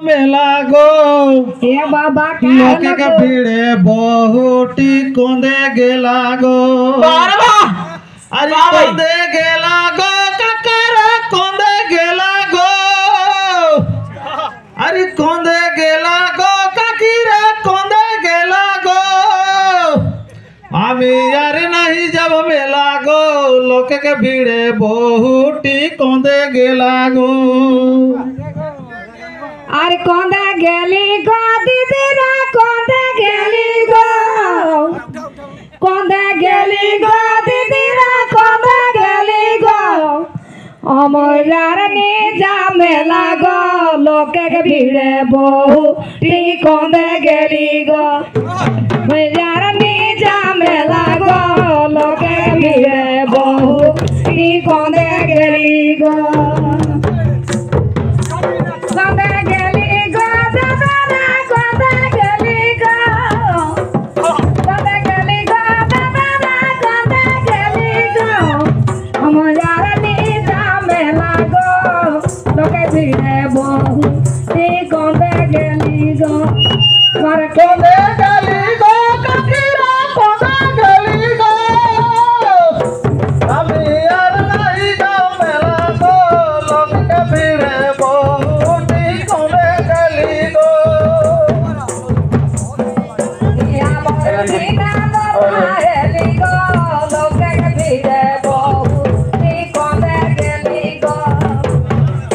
मेला गो हे बाबा लोके के भीड़े बहुटी कोंदे गेला गो अरे कोंदे गेला गो काकर कोंदे गेला गो अरे कोंदे गेला गो काकीरा कोंदे गेला गो आमी यार नहीं जब मेला गो लोके के भीड़े बहुटी कोंदे गेला गो अरे कोंदे गेली गो दीदीरा कोंदे गेली गो कोंदे गेली गो दीदीरा कोंदे गेली गो अमरार ने जा मेला गो लोके के भीड़े बहुटी कोंदे गेली गो यार ने जा मेला गो लोके के भीड़े बहुटी कोंदे गेली गो कोंदे गेली गो दादा कोंदे गेली गो कोंदे गेली गो दादा कोंदे गेली गो अमरार ने जा मेला गो लोके भीड़े बहुटी कोंदे गेली गो मारे कोंदे गेली गो काकीरा कोंदे गेली गो आमी यार नहीं जब मेला गो लोके के भीड़े बहुटी कोंदे गेली गो या मोतीना हेली गो लोके के भीड़े बहुटी कोंदे गेली गो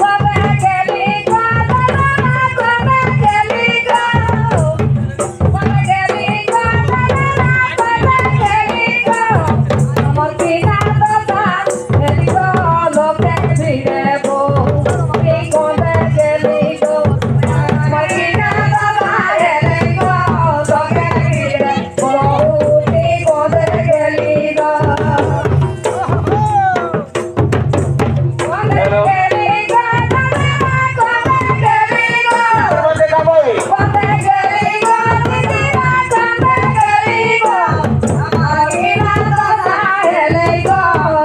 कोंदे गेली गो दादा कोंदे गेली गो कोंदे गेली गो दादा कोंदे गेली गो मोतीना हेली गो लोके के भीड़े बहुटी कोंदे गेली गो मोतीना हेली गो लोके के भीड़े बहुटी कोंदे गेली गो कोंदे गेली गो दादा कोंदे गेली गो कोंदे गेली गो दीदीरा कोंदे गेली गो अमरार दादा हेली गो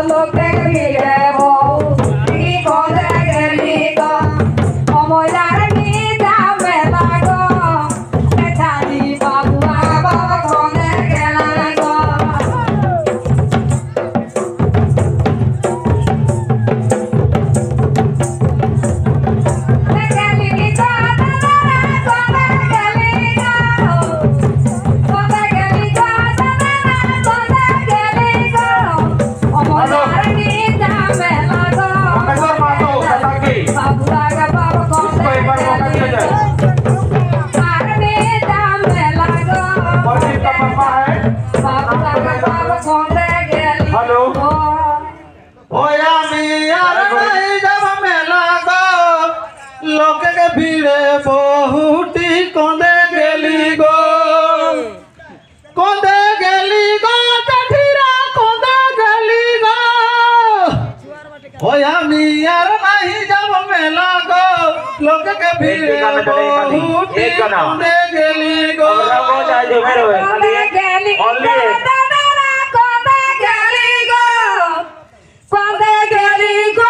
लोके के भीड़े बहुटी कोंदे गेली गो अमरार ने जा मेला गो बेचारी बाबुआ बाबा कोंदे गेला गो गेली गो दादा कोंदे गेली गो कोंदे गेली गो दादा कोंदे गेली गो अमरार ने जा मेला गो बाबुआ गा बाबा कोंदे गेली गो अमरार ने जा मेला गो बाबुआ गा बाबा कोंदे गेली हेलो। गो ओया मी यार नहीं जब मेला गो लोके के भीड़े बहुटी कोंदे गेली गो कोंदे गेली गो काकीरा कोंदे गेली गो ओया मी यार नहीं जब मेला गो लोके के भीड़े बहुटी कोंदे गेली गो कोंदे गेली गो दादा कोंदे गेली गो कोंदे गेली गो